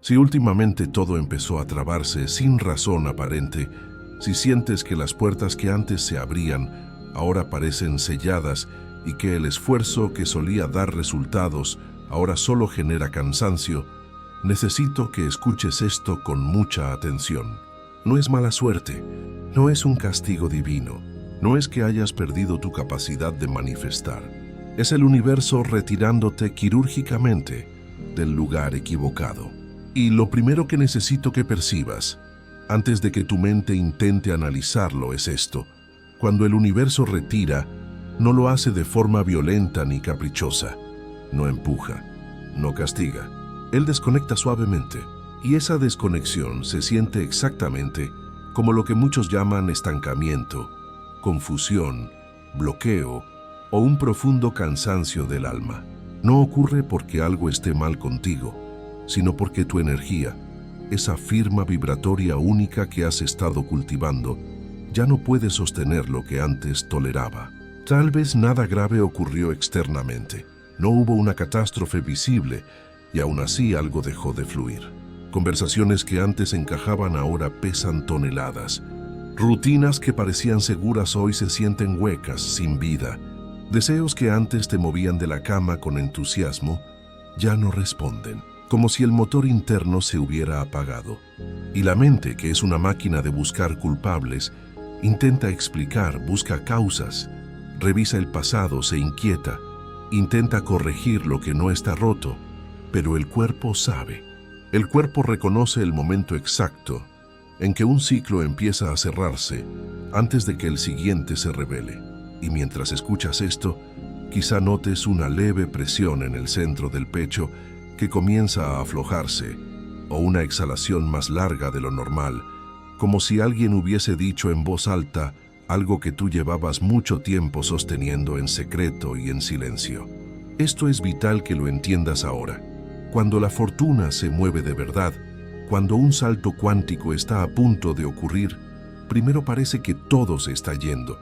Si últimamente todo empezó a trabarse sin razón aparente, si sientes que las puertas que antes se abrían ahora parecen selladas y que el esfuerzo que solía dar resultados ahora solo genera cansancio, necesito que escuches esto con mucha atención. No es mala suerte, no es un castigo divino, no es que hayas perdido tu capacidad de manifestar. Es el universo retirándote quirúrgicamente del lugar equivocado. Y lo primero que necesito que percibas, antes de que tu mente intente analizarlo, es esto. Cuando el universo retira, no lo hace de forma violenta ni caprichosa. No empuja, no castiga. Él desconecta suavemente. Y esa desconexión se siente exactamente como lo que muchos llaman estancamiento, confusión, bloqueo o un profundo cansancio del alma. No ocurre porque algo esté mal contigo, sino porque tu energía, esa firma vibratoria única que has estado cultivando, ya no puede sostener lo que antes toleraba. Tal vez nada grave ocurrió externamente, no hubo una catástrofe visible y aún así algo dejó de fluir. Conversaciones que antes encajaban ahora pesan toneladas. Rutinas que parecían seguras hoy se sienten huecas, sin vida. Deseos que antes te movían de la cama con entusiasmo ya no responden, como si el motor interno se hubiera apagado. Y la mente, que es una máquina de buscar culpables, intenta explicar, busca causas, revisa el pasado, se inquieta, intenta corregir lo que no está roto, pero el cuerpo sabe. El cuerpo reconoce el momento exacto en que un ciclo empieza a cerrarse antes de que el siguiente se revele. Y mientras escuchas esto, quizá notes una leve presión en el centro del pecho que comienza a aflojarse, o una exhalación más larga de lo normal, como si alguien hubiese dicho en voz alta algo que tú llevabas mucho tiempo sosteniendo en secreto y en silencio. Esto es vital que lo entiendas ahora. Cuando la fortuna se mueve de verdad, cuando un salto cuántico está a punto de ocurrir, primero parece que todo se está yendo,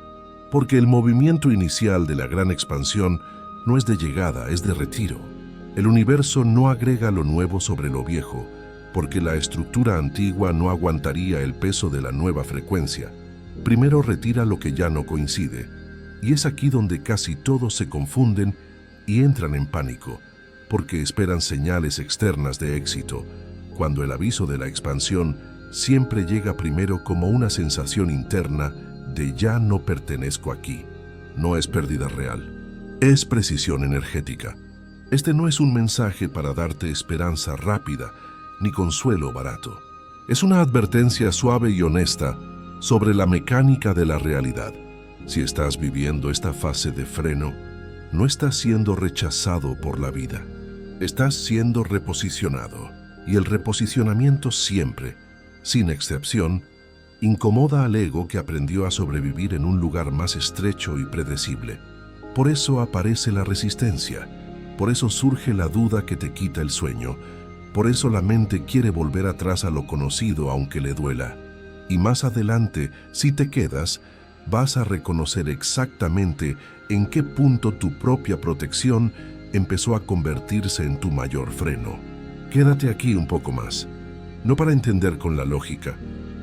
porque el movimiento inicial de la gran expansión no es de llegada, es de retiro. El universo no agrega lo nuevo sobre lo viejo, porque la estructura antigua no aguantaría el peso de la nueva frecuencia. Primero retira lo que ya no coincide, y es aquí donde casi todos se confunden y entran en pánico, porque esperan señales externas de éxito, cuando el aviso de la expansión siempre llega primero como una sensación interna de ya no pertenezco aquí. No es pérdida real, es precisión energética. Este no es un mensaje para darte esperanza rápida ni consuelo barato. Es una advertencia suave y honesta sobre la mecánica de la realidad. Si estás viviendo esta fase de freno, no estás siendo rechazado por la vida. Estás siendo reposicionado, y el reposicionamiento siempre, sin excepción, incomoda al ego que aprendió a sobrevivir en un lugar más estrecho y predecible. Por eso aparece la resistencia, por eso surge la duda que te quita el sueño, por eso la mente quiere volver atrás a lo conocido aunque le duela. Y más adelante, si te quedas, vas a reconocer exactamente en qué punto tu propia protección empezó a convertirse en tu mayor freno. Quédate aquí un poco más, no para entender con la lógica,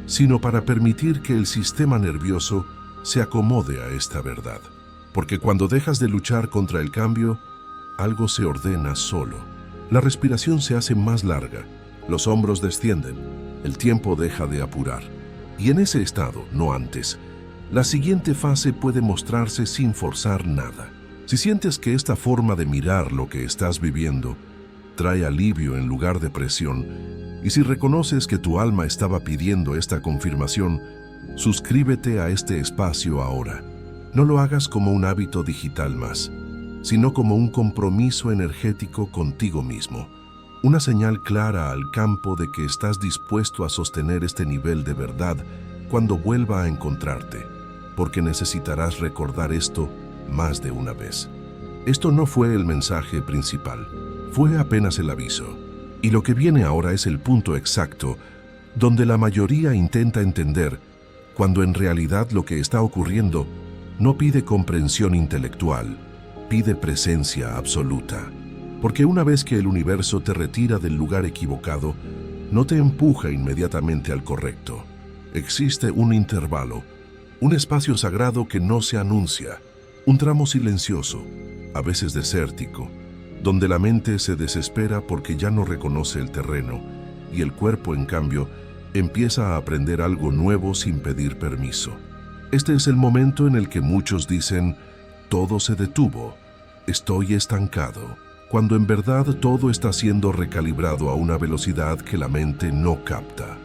sino para permitir que el sistema nervioso se acomode a esta verdad. Porque cuando dejas de luchar contra el cambio, algo se ordena solo. La respiración se hace más larga, los hombros descienden, el tiempo deja de apurar. Y en ese estado, no antes, la siguiente fase puede mostrarse sin forzar nada. Si sientes que esta forma de mirar lo que estás viviendo trae alivio en lugar de presión, y si reconoces que tu alma estaba pidiendo esta confirmación, suscríbete a este espacio ahora. No lo hagas como un hábito digital más, sino como un compromiso energético contigo mismo, una señal clara al campo de que estás dispuesto a sostener este nivel de verdad cuando vuelva a encontrarte, porque necesitarás recordar esto más de una vez. Esto no fue el mensaje principal, fue apenas el aviso. Y lo que viene ahora es el punto exacto donde la mayoría intenta entender, cuando en realidad lo que está ocurriendo no pide comprensión intelectual, pide presencia absoluta. Porque una vez que el universo te retira del lugar equivocado, no te empuja inmediatamente al correcto. Existe un intervalo, un espacio sagrado que no se anuncia, un tramo silencioso, a veces desértico, donde la mente se desespera porque ya no reconoce el terreno y el cuerpo, en cambio, empieza a aprender algo nuevo sin pedir permiso. Este es el momento en el que muchos dicen, todo se detuvo, estoy estancado, cuando en verdad todo está siendo recalibrado a una velocidad que la mente no capta.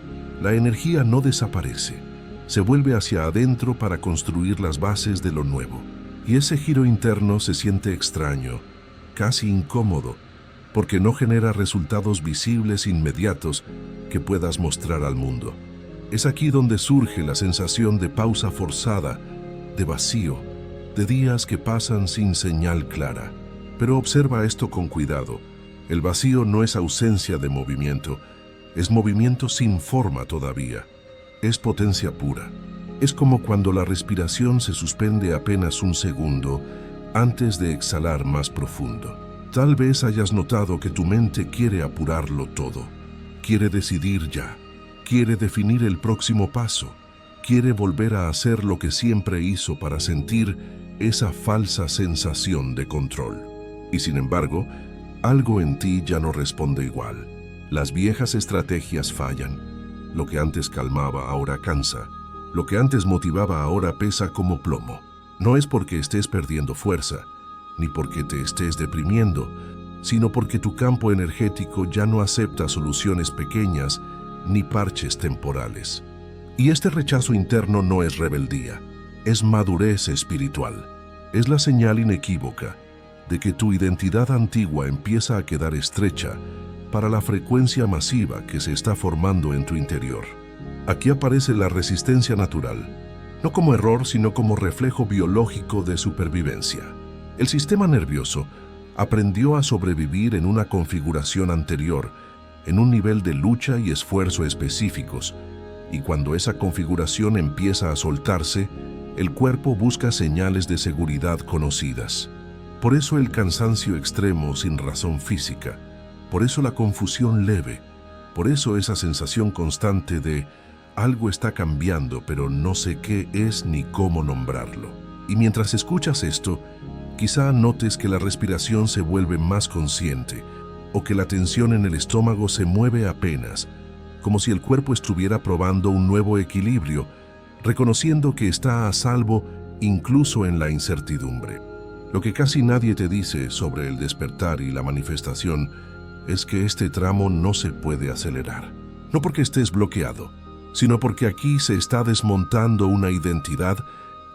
La energía no desaparece, se vuelve hacia adentro para construir las bases de lo nuevo. Y ese giro interno se siente extraño, casi incómodo, porque no genera resultados visibles inmediatos que puedas mostrar al mundo. Es aquí donde surge la sensación de pausa forzada, de vacío, de días que pasan sin señal clara. Pero observa esto con cuidado. El vacío no es ausencia de movimiento, es movimiento sin forma todavía. Es potencia pura. Es como cuando la respiración se suspende apenas un segundo antes de exhalar más profundo. Tal vez hayas notado que tu mente quiere apurarlo todo. Quiere decidir ya. Quiere definir el próximo paso. Quiere volver a hacer lo que siempre hizo para sentir esa falsa sensación de control. Y sin embargo, algo en ti ya no responde igual. Las viejas estrategias fallan. Lo que antes calmaba ahora cansa. Lo que antes motivaba ahora pesa como plomo. No es porque estés perdiendo fuerza, ni porque te estés deprimiendo, sino porque tu campo energético ya no acepta soluciones pequeñas ni parches temporales. Y este rechazo interno no es rebeldía, es madurez espiritual. Es la señal inequívoca de que tu identidad antigua empieza a quedar estrecha para la frecuencia masiva que se está formando en tu interior. Aquí aparece la resistencia natural, no como error, sino como reflejo biológico de supervivencia. El sistema nervioso aprendió a sobrevivir en una configuración anterior, en un nivel de lucha y esfuerzo específicos, y cuando esa configuración empieza a soltarse, el cuerpo busca señales de seguridad conocidas. Por eso el cansancio extremo sin razón física, por eso la confusión leve, por eso esa sensación constante de algo está cambiando, pero no sé qué es ni cómo nombrarlo. Y mientras escuchas esto, quizá notes que la respiración se vuelve más consciente o que la tensión en el estómago se mueve apenas, como si el cuerpo estuviera probando un nuevo equilibrio, reconociendo que está a salvo incluso en la incertidumbre. Lo que casi nadie te dice sobre el despertar y la manifestación es que este tramo no se puede acelerar. No porque estés bloqueado, sino porque aquí se está desmontando una identidad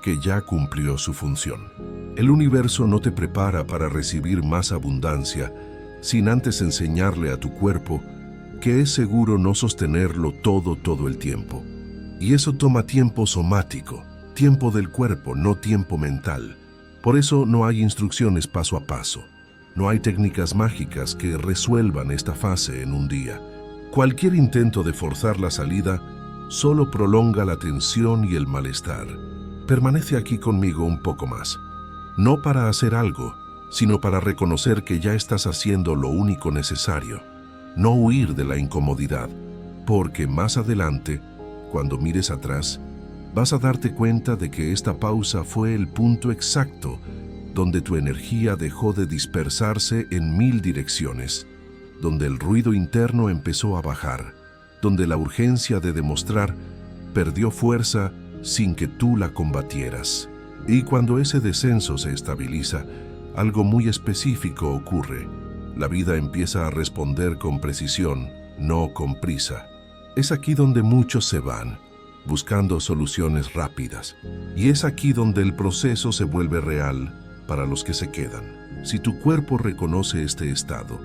que ya cumplió su función. El universo no te prepara para recibir más abundancia sin antes enseñarle a tu cuerpo que es seguro no sostenerlo todo el tiempo. Y eso toma tiempo somático, tiempo del cuerpo, no tiempo mental. Por eso no hay instrucciones paso a paso. No hay técnicas mágicas que resuelvan esta fase en un día. Cualquier intento de forzar la salida solo prolonga la tensión y el malestar. Permanece aquí conmigo un poco más. No para hacer algo, sino para reconocer que ya estás haciendo lo único necesario. No huir de la incomodidad, porque más adelante, cuando mires atrás, vas a darte cuenta de que esta pausa fue el punto exacto donde tu energía dejó de dispersarse en 1000 direcciones, donde el ruido interno empezó a bajar, donde la urgencia de demostrar perdió fuerza sin que tú la combatieras. Y cuando ese descenso se estabiliza, algo muy específico ocurre. La vida empieza a responder con precisión, no con prisa. Es aquí donde muchos se van, buscando soluciones rápidas. Y es aquí donde el proceso se vuelve real para los que se quedan. Si tu cuerpo reconoce este estado,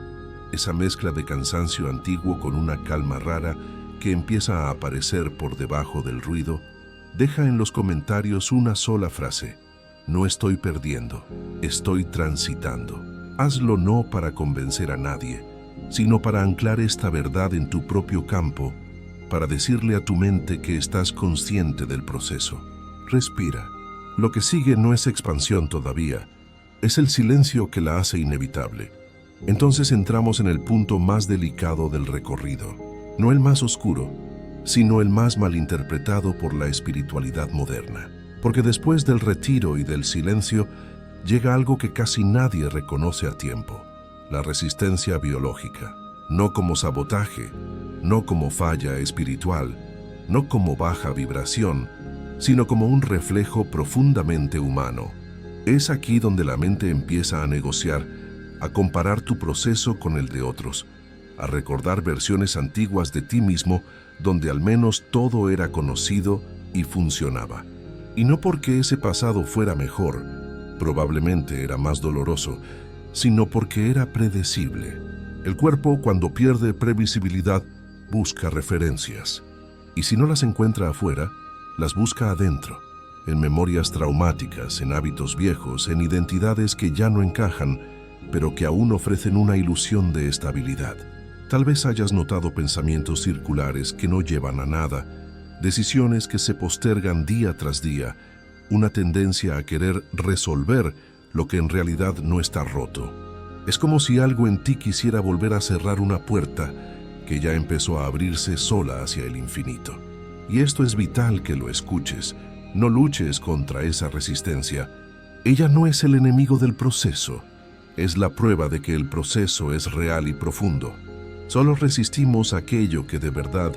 esa mezcla de cansancio antiguo con una calma rara que empieza a aparecer por debajo del ruido, deja en los comentarios una sola frase: no estoy perdiendo, estoy transitando. Hazlo no para convencer a nadie, sino para anclar esta verdad en tu propio campo, para decirle a tu mente que estás consciente del proceso. Respira. Lo que sigue no es expansión todavía, es el silencio que la hace inevitable. Entonces entramos en el punto más delicado del recorrido, no el más oscuro, sino el más malinterpretado por la espiritualidad moderna. Porque después del retiro y del silencio, llega algo que casi nadie reconoce a tiempo: la resistencia biológica. No como sabotaje, no como falla espiritual, no como baja vibración, sino como un reflejo profundamente humano. Es aquí donde la mente empieza a negociar, a comparar tu proceso con el de otros, a recordar versiones antiguas de ti mismo donde al menos todo era conocido y funcionaba. Y no porque ese pasado fuera mejor, probablemente era más doloroso, sino porque era predecible. El cuerpo, cuando pierde previsibilidad, busca referencias. Y si no las encuentra afuera, las busca adentro, en memorias traumáticas, en hábitos viejos, en identidades que ya no encajan, pero que aún ofrecen una ilusión de estabilidad. Tal vez hayas notado pensamientos circulares que no llevan a nada, decisiones que se postergan día tras día, una tendencia a querer resolver lo que en realidad no está roto. Es como si algo en ti quisiera volver a cerrar una puerta que ya empezó a abrirse sola hacia el infinito. Y esto es vital que lo escuches. No luches contra esa resistencia. Ella no es el enemigo del proceso. Es la prueba de que el proceso es real y profundo. Solo resistimos aquello que de verdad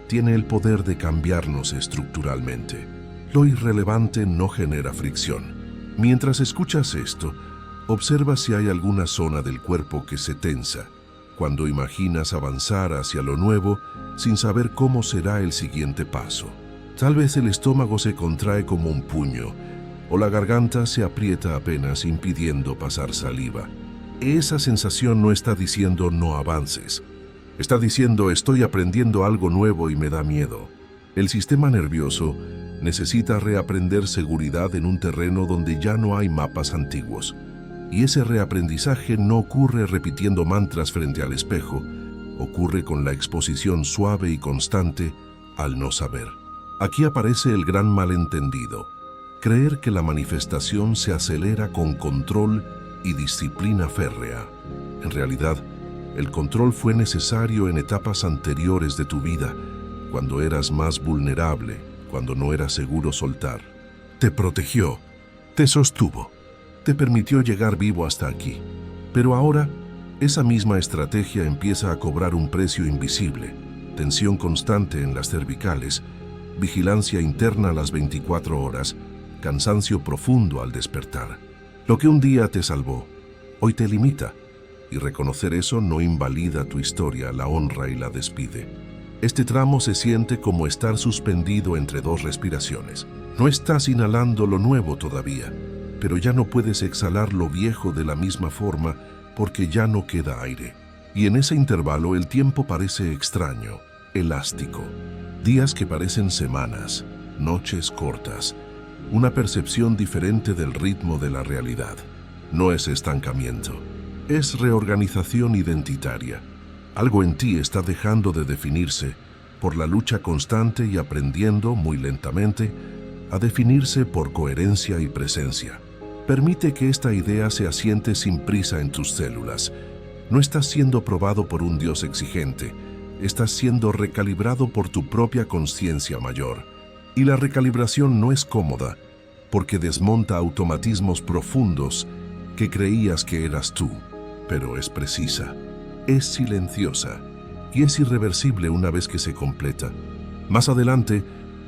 tiene el poder de cambiarnos estructuralmente. Lo irrelevante no genera fricción. Mientras escuchas esto, observa si hay alguna zona del cuerpo que se tensa, cuando imaginas avanzar hacia lo nuevo sin saber cómo será el siguiente paso. Tal vez el estómago se contrae como un puño, o la garganta se aprieta apenas impidiendo pasar saliva. Esa sensación no está diciendo no avances. Está diciendo estoy aprendiendo algo nuevo y me da miedo. El sistema nervioso necesita reaprender seguridad en un terreno donde ya no hay mapas antiguos. Y ese reaprendizaje no ocurre repitiendo mantras frente al espejo, ocurre con la exposición suave y constante al no saber. Aquí aparece el gran malentendido: creer que la manifestación se acelera con control y disciplina férrea. En realidad, el control fue necesario en etapas anteriores de tu vida, cuando eras más vulnerable, cuando no era seguro soltar. Te protegió, te sostuvo, te permitió llegar vivo hasta aquí. Pero ahora, esa misma estrategia empieza a cobrar un precio invisible: tensión constante en las cervicales, vigilancia interna a las 24 horas, cansancio profundo al despertar. Lo que un día te salvó, hoy te limita, y reconocer eso no invalida tu historia, la honra y la despide. Este tramo se siente como estar suspendido entre dos respiraciones. No estás inhalando lo nuevo todavía, pero ya no puedes exhalar lo viejo de la misma forma porque ya no queda aire. Y en ese intervalo el tiempo parece extraño, elástico. Días que parecen semanas, noches cortas, una percepción diferente del ritmo de la realidad. No es estancamiento, es reorganización identitaria. Algo en ti está dejando de definirse por la lucha constante y aprendiendo, muy lentamente, a definirse por coherencia y presencia. Permite que esta idea se asiente sin prisa en tus células. No estás siendo probado por un Dios exigente, estás siendo recalibrado por tu propia conciencia mayor. Y la recalibración no es cómoda, porque desmonta automatismos profundos que creías que eras tú, pero es precisa, es silenciosa y es irreversible una vez que se completa. Más adelante,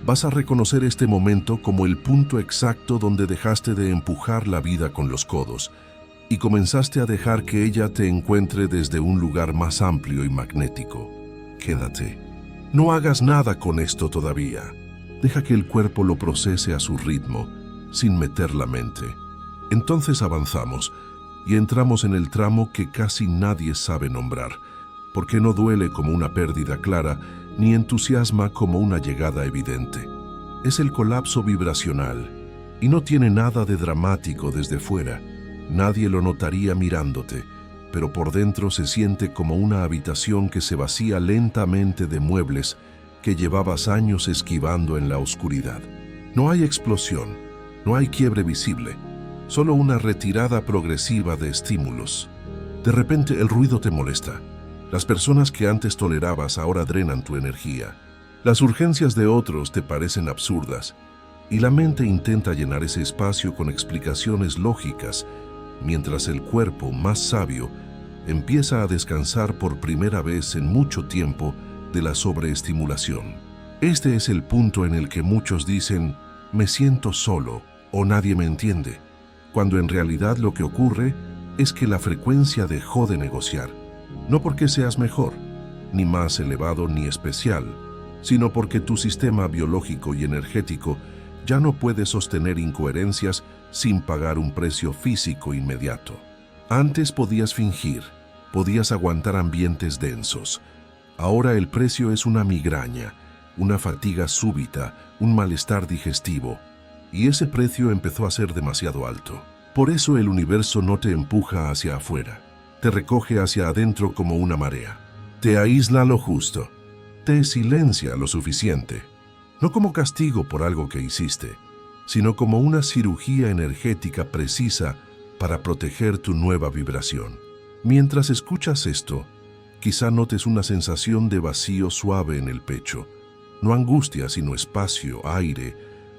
vas a reconocer este momento como el punto exacto donde dejaste de empujar la vida con los codos y comenzaste a dejar que ella te encuentre desde un lugar más amplio y magnético. Quédate. No hagas nada con esto todavía. Deja que el cuerpo lo procese a su ritmo, sin meter la mente. Entonces avanzamos y entramos en el tramo que casi nadie sabe nombrar, porque no duele como una pérdida clara, ni entusiasma como una llegada evidente. Es el colapso vibracional, y no tiene nada de dramático desde fuera. Nadie lo notaría mirándote, pero por dentro se siente como una habitación que se vacía lentamente de muebles que llevabas años esquivando en la oscuridad. No hay explosión, no hay quiebre visible, solo una retirada progresiva de estímulos. De repente el ruido te molesta. Las personas que antes tolerabas ahora drenan tu energía. Las urgencias de otros te parecen absurdas y la mente intenta llenar ese espacio con explicaciones lógicas, mientras el cuerpo, más sabio, empieza a descansar por primera vez en mucho tiempo de la sobreestimulación. Este es el punto en el que muchos dicen, me siento solo o nadie me entiende, cuando en realidad lo que ocurre es que la frecuencia dejó de negociar, no porque seas mejor, ni más elevado ni especial, sino porque tu sistema biológico y energético ya no puede sostener incoherencias sin pagar un precio físico inmediato. Antes podías fingir, podías aguantar ambientes densos. Ahora el precio es una migraña, una fatiga súbita, un malestar digestivo. Y ese precio empezó a ser demasiado alto. Por eso el universo no te empuja hacia afuera, te recoge hacia adentro como una marea. Te aísla lo justo, te silencia lo suficiente. No como castigo por algo que hiciste, sino como una cirugía energética precisa para proteger tu nueva vibración. Mientras escuchas esto, quizá notes una sensación de vacío suave en el pecho. No angustia, sino espacio, aire,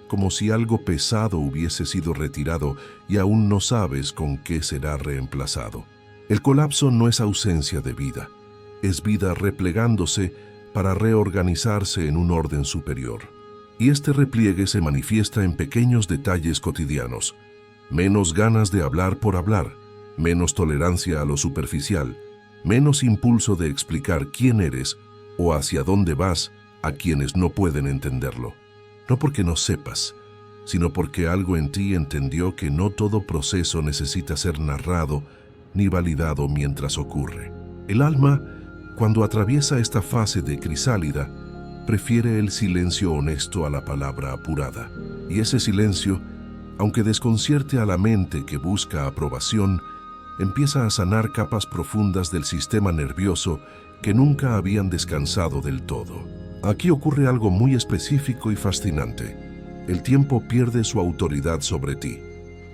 como si algo pesado hubiese sido retirado y aún no sabes con qué será reemplazado. El colapso no es ausencia de vida, es vida replegándose para reorganizarse en un orden superior. Y este repliegue se manifiesta en pequeños detalles cotidianos. Menos ganas de hablar por hablar, menos tolerancia a lo superficial, menos impulso de explicar quién eres o hacia dónde vas a quienes no pueden entenderlo. No porque no sepas, sino porque algo en ti entendió que no todo proceso necesita ser narrado ni validado mientras ocurre. El alma, cuando atraviesa esta fase de crisálida, prefiere el silencio honesto a la palabra apurada. Y ese silencio, aunque desconcierte a la mente que busca aprobación, empieza a sanar capas profundas del sistema nervioso que nunca habían descansado del todo. Aquí ocurre algo muy específico y fascinante. El tiempo pierde su autoridad sobre ti.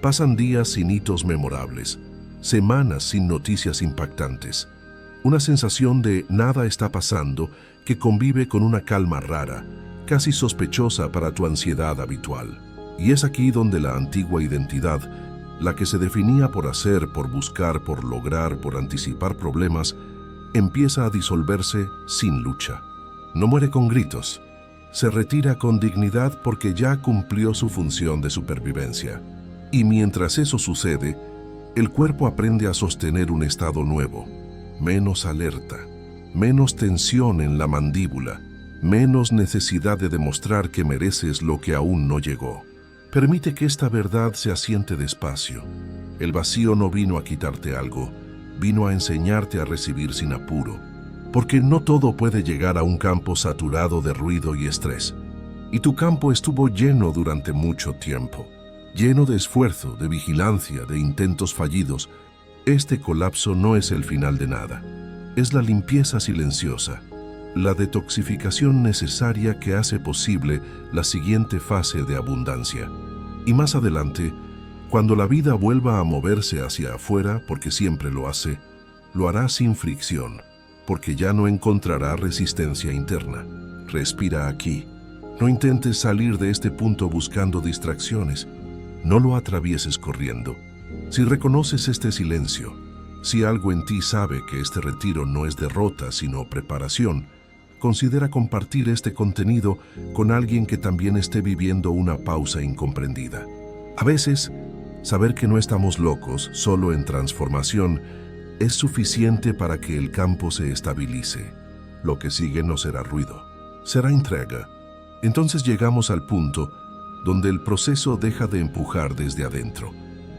Pasan días sin hitos memorables, semanas sin noticias impactantes. Una sensación de nada está pasando que convive con una calma rara, casi sospechosa para tu ansiedad habitual. Y es aquí donde la antigua identidad, la que se definía por hacer, por buscar, por lograr, por anticipar problemas, empieza a disolverse sin lucha. No muere con gritos, se retira con dignidad porque ya cumplió su función de supervivencia. Y mientras eso sucede, el cuerpo aprende a sostener un estado nuevo, menos alerta, menos tensión en la mandíbula, menos necesidad de demostrar que mereces lo que aún no llegó. Permite que esta verdad se asiente despacio. El vacío no vino a quitarte algo, vino a enseñarte a recibir sin apuro, porque no todo puede llegar a un campo saturado de ruido y estrés. Y tu campo estuvo lleno durante mucho tiempo, lleno de esfuerzo, de vigilancia, de intentos fallidos. Este colapso no es el final de nada, es la limpieza silenciosa, la detoxificación necesaria que hace posible la siguiente fase de abundancia. Y más adelante, cuando la vida vuelva a moverse hacia afuera, porque siempre lo hace, lo hará sin fricción, porque ya no encontrará resistencia interna. Respira aquí. No intentes salir de este punto buscando distracciones. No lo atravieses corriendo. Si reconoces este silencio, si algo en ti sabe que este retiro no es derrota, sino preparación, considera compartir este contenido con alguien que también esté viviendo una pausa incomprendida. A veces, saber que no estamos locos, solo en transformación, es suficiente para que el campo se estabilice. Lo que sigue no será ruido, será entrega. Entonces llegamos al punto donde el proceso deja de empujar desde adentro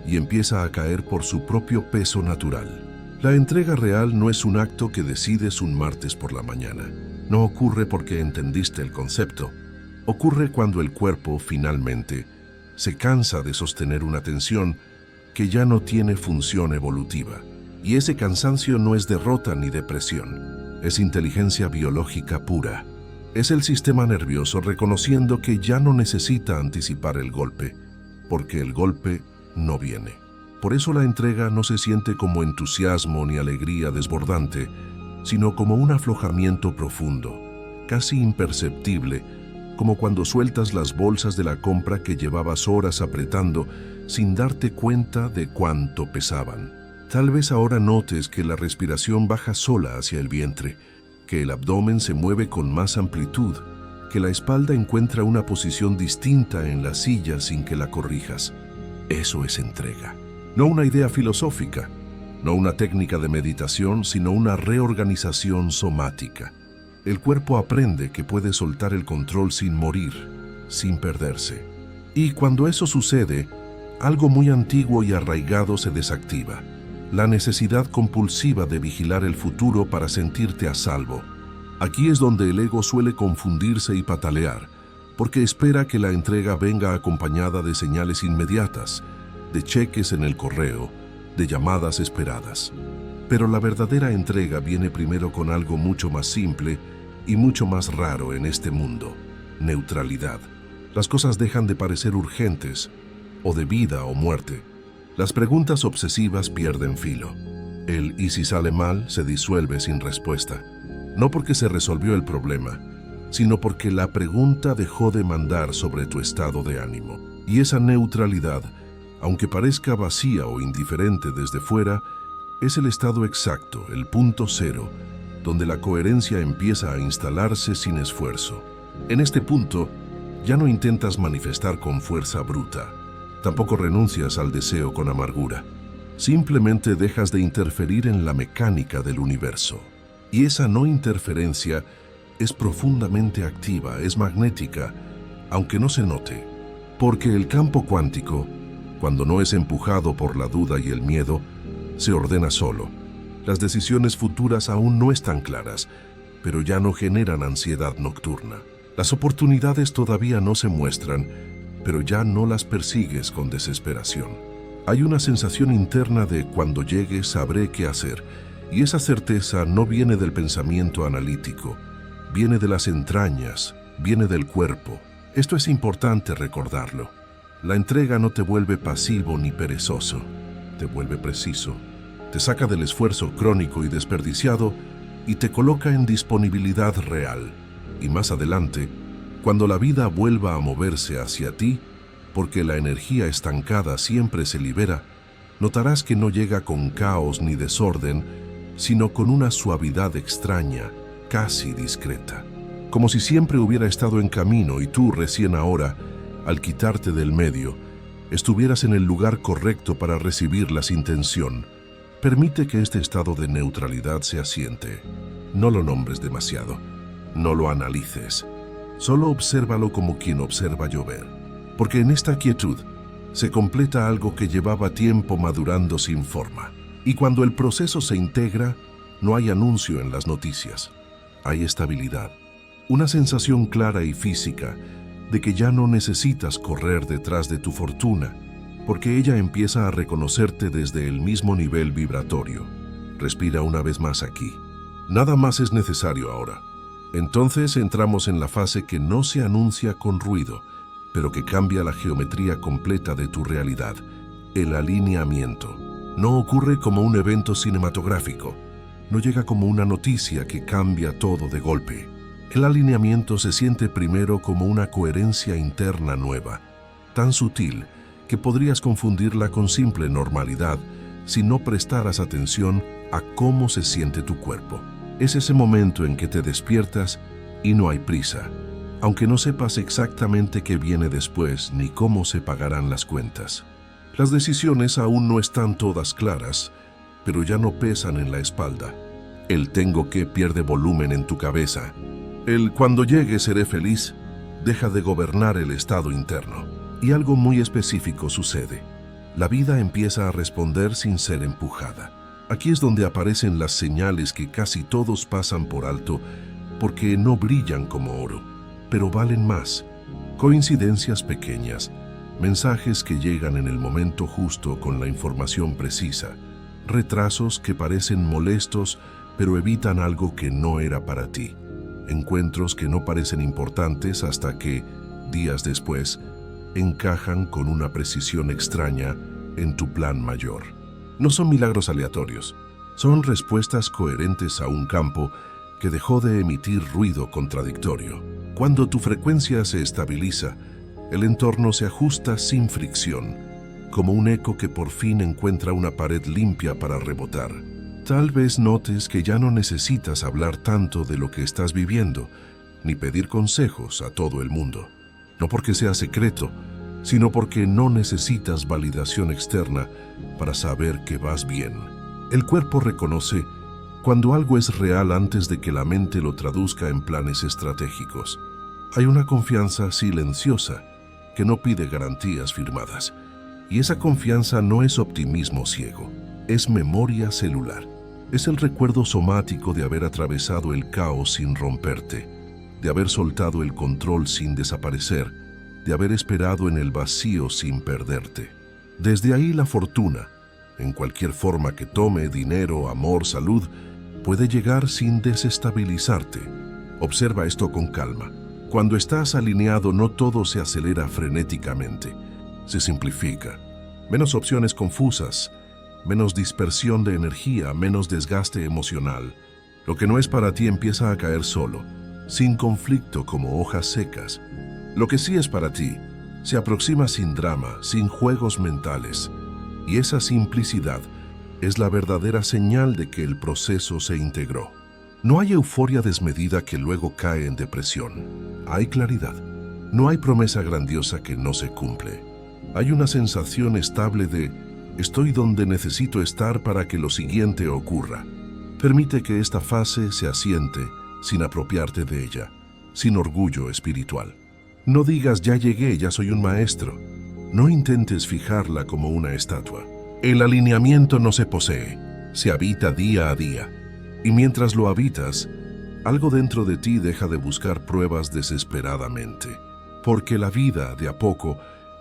y empieza a caer por su propio peso natural. La entrega real no es un acto que decides un martes por la mañana. No ocurre porque entendiste el concepto. Ocurre cuando el cuerpo, finalmente, se cansa de sostener una tensión que ya no tiene función evolutiva. Y ese cansancio no es derrota ni depresión, es inteligencia biológica pura. Es el sistema nervioso reconociendo que ya no necesita anticipar el golpe, porque el golpe no viene. Por eso la entrega no se siente como entusiasmo ni alegría desbordante, sino como un aflojamiento profundo, casi imperceptible, como cuando sueltas las bolsas de la compra que llevabas horas apretando sin darte cuenta de cuánto pesaban. Tal vez ahora notes que la respiración baja sola hacia el vientre, que el abdomen se mueve con más amplitud, que la espalda encuentra una posición distinta en la silla sin que la corrijas. Eso es entrega. No una idea filosófica, no una técnica de meditación, sino una reorganización somática. El cuerpo aprende que puede soltar el control sin morir, sin perderse. Y cuando eso sucede, algo muy antiguo y arraigado se desactiva. La necesidad compulsiva de vigilar el futuro para sentirte a salvo. Aquí es donde el ego suele confundirse y patalear, porque espera que la entrega venga acompañada de señales inmediatas, de cheques en el correo, de llamadas esperadas. Pero la verdadera entrega viene primero con algo mucho más simple y mucho más raro en este mundo: neutralidad. Las cosas dejan de parecer urgentes, o de vida o muerte. Las preguntas obsesivas pierden filo. El «¿y si sale mal?» se disuelve sin respuesta. No porque se resolvió el problema, sino porque la pregunta dejó de mandar sobre tu estado de ánimo. Y esa neutralidad, aunque parezca vacía o indiferente desde fuera, es el estado exacto, el punto cero, donde la coherencia empieza a instalarse sin esfuerzo. En este punto, ya no intentas manifestar con fuerza bruta. Tampoco renuncias al deseo con amargura. Simplemente dejas de interferir en la mecánica del universo. Y esa no interferencia es profundamente activa, es magnética, aunque no se note. Porque el campo cuántico, cuando no es empujado por la duda y el miedo, se ordena solo. Las decisiones futuras aún no están claras, pero ya no generan ansiedad nocturna. Las oportunidades todavía no se muestran, pero ya no las persigues con desesperación. Hay una sensación interna de cuando llegue sabré qué hacer, y esa certeza no viene del pensamiento analítico, viene de las entrañas, viene del cuerpo. Esto es importante recordarlo. La entrega no te vuelve pasivo ni perezoso, te vuelve preciso. Te saca del esfuerzo crónico y desperdiciado y te coloca en disponibilidad real. Y más adelante, cuando la vida vuelva a moverse hacia ti, porque la energía estancada siempre se libera, notarás que no llega con caos ni desorden, sino con una suavidad extraña, casi discreta. Como si siempre hubiera estado en camino y tú recién ahora, al quitarte del medio, estuvieras en el lugar correcto para recibirla sin tensión. Permite que este estado de neutralidad se asiente. No lo nombres demasiado. No lo analices. Solo obsérvalo como quien observa llover. Porque en esta quietud se completa algo que llevaba tiempo madurando sin forma. Y cuando el proceso se integra, no hay anuncio en las noticias. Hay estabilidad. Una sensación clara y física de que ya no necesitas correr detrás de tu fortuna, porque ella empieza a reconocerte desde el mismo nivel vibratorio. Respira una vez más aquí. Nada más es necesario ahora. Entonces entramos en la fase que no se anuncia con ruido, pero que cambia la geometría completa de tu realidad, el alineamiento. No ocurre como un evento cinematográfico, no llega como una noticia que cambia todo de golpe. El alineamiento se siente primero como una coherencia interna nueva, tan sutil que podrías confundirla con simple normalidad si no prestaras atención a cómo se siente tu cuerpo. Es ese momento en que te despiertas y no hay prisa, aunque no sepas exactamente qué viene después ni cómo se pagarán las cuentas. Las decisiones aún no están todas claras, pero ya no pesan en la espalda. El tengo que pierde volumen en tu cabeza. El cuando llegue seré feliz deja de gobernar el estado interno. Y algo muy específico sucede. La vida empieza a responder sin ser empujada. Aquí es donde aparecen las señales que casi todos pasan por alto porque no brillan como oro, pero valen más. Coincidencias pequeñas, mensajes que llegan en el momento justo con la información precisa, retrasos que parecen molestos pero evitan algo que no era para ti, encuentros que no parecen importantes hasta que, días después, encajan con una precisión extraña en tu plan mayor. No son milagros aleatorios, son respuestas coherentes a un campo que dejó de emitir ruido contradictorio. Cuando tu frecuencia se estabiliza, el entorno se ajusta sin fricción, como un eco que por fin encuentra una pared limpia para rebotar. Tal vez notes que ya no necesitas hablar tanto de lo que estás viviendo, ni pedir consejos a todo el mundo. No porque sea secreto, sino porque no necesitas validación externa para saber que vas bien. El cuerpo reconoce cuando algo es real antes de que la mente lo traduzca en planes estratégicos. Hay una confianza silenciosa que no pide garantías firmadas. Y esa confianza no es optimismo ciego, es memoria celular. Es el recuerdo somático de haber atravesado el caos sin romperte, de haber soltado el control sin desaparecer, de haber esperado en el vacío sin perderte. Desde ahí la fortuna, en cualquier forma que tome, dinero, amor, salud, puede llegar sin desestabilizarte. Observa esto con calma. Cuando estás alineado, no todo se acelera frenéticamente. Se simplifica. Menos opciones confusas, menos dispersión de energía, menos desgaste emocional. Lo que no es para ti empieza a caer solo, sin conflicto como hojas secas. Lo que sí es para ti se aproxima sin drama, sin juegos mentales. Y esa simplicidad es la verdadera señal de que el proceso se integró. No hay euforia desmedida que luego cae en depresión. Hay claridad. No hay promesa grandiosa que no se cumple. Hay una sensación estable de estoy donde necesito estar para que lo siguiente ocurra. Permite que esta fase se asiente sin apropiarte de ella, sin orgullo espiritual. No digas ya llegué, ya soy un maestro. No intentes fijarla como una estatua. El alineamiento no se posee, se habita día a día. Y mientras lo habitas, algo dentro de ti deja de buscar pruebas desesperadamente. Porque la vida, de a poco,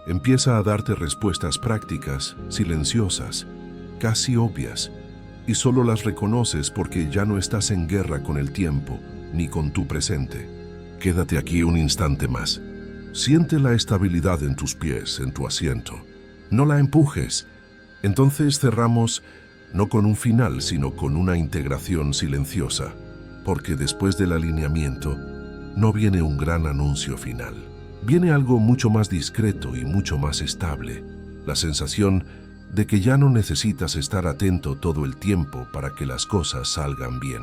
empieza a darte respuestas prácticas, silenciosas, casi obvias, y solo las reconoces porque ya no estás en guerra con el tiempo ni con tu presente. Quédate aquí un instante más. Siente la estabilidad en tus pies, en tu asiento. No la empujes. Entonces cerramos no con un final, sino con una integración silenciosa, porque después del alineamiento no viene un gran anuncio final. Viene algo mucho más discreto y mucho más estable, la sensación de que ya no necesitas estar atento todo el tiempo para que las cosas salgan bien.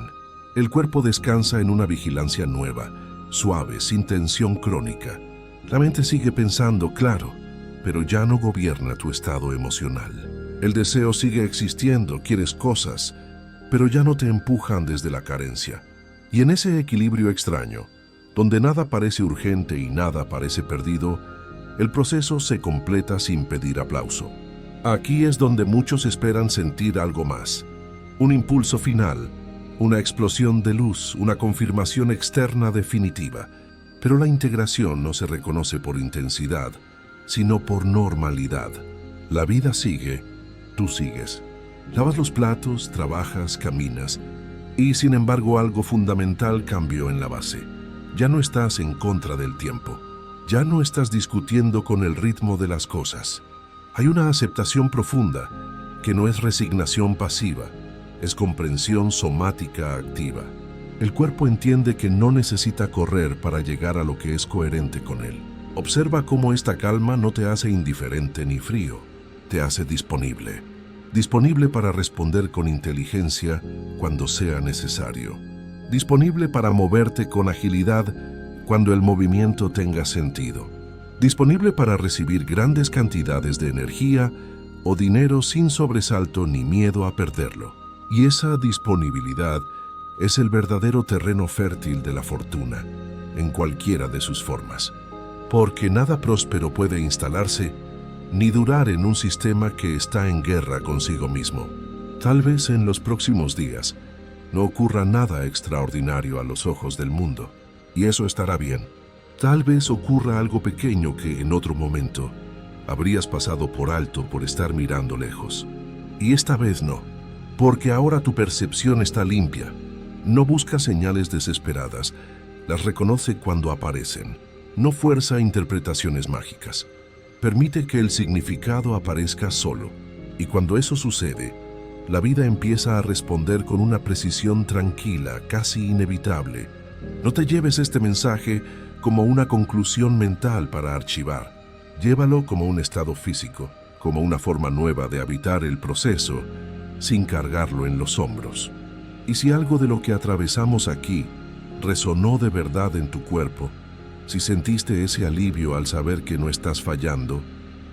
El cuerpo descansa en una vigilancia nueva, suave, sin tensión crónica. La mente sigue pensando, claro, pero ya no gobierna tu estado emocional. El deseo sigue existiendo, quieres cosas, pero ya no te empujan desde la carencia. Y en ese equilibrio extraño, donde nada parece urgente y nada parece perdido, el proceso se completa sin pedir aplauso. Aquí es donde muchos esperan sentir algo más. Un impulso final, una explosión de luz, una confirmación externa definitiva. Pero la integración no se reconoce por intensidad, sino por normalidad. La vida sigue, tú sigues. Lavas los platos, trabajas, caminas, y sin embargo algo fundamental cambió en la base. Ya no estás en contra del tiempo. Ya no estás discutiendo con el ritmo de las cosas. Hay una aceptación profunda, que no es resignación pasiva, es comprensión somática activa. El cuerpo entiende que no necesita correr para llegar a lo que es coherente con él. Observa cómo esta calma no te hace indiferente ni frío, te hace disponible. Disponible para responder con inteligencia cuando sea necesario. Disponible para moverte con agilidad cuando el movimiento tenga sentido. Disponible para recibir grandes cantidades de energía o dinero sin sobresalto ni miedo a perderlo. Y esa disponibilidad es el verdadero terreno fértil de la fortuna, en cualquiera de sus formas. Porque nada próspero puede instalarse ni durar en un sistema que está en guerra consigo mismo. Tal vez en los próximos días no ocurra nada extraordinario a los ojos del mundo, y eso estará bien. Tal vez ocurra algo pequeño que en otro momento habrías pasado por alto por estar mirando lejos. Y esta vez no, porque ahora tu percepción está limpia. No busca señales desesperadas, las reconoce cuando aparecen. No fuerza interpretaciones mágicas. Permite que el significado aparezca solo. Y cuando eso sucede, la vida empieza a responder con una precisión tranquila, casi inevitable. No te lleves este mensaje como una conclusión mental para archivar. Llévalo como un estado físico, como una forma nueva de habitar el proceso, sin cargarlo en los hombros. Y si algo de lo que atravesamos aquí resonó de verdad en tu cuerpo, si sentiste ese alivio al saber que no estás fallando,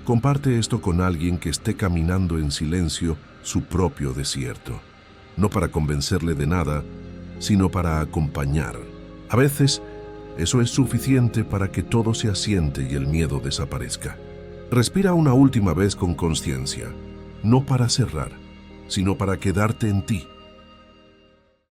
comparte esto con alguien que esté caminando en silencio su propio desierto. No para convencerle de nada, sino para acompañar. A veces, eso es suficiente para que todo se asiente y el miedo desaparezca. Respira una última vez con conciencia, no para cerrar, sino para quedarte en ti,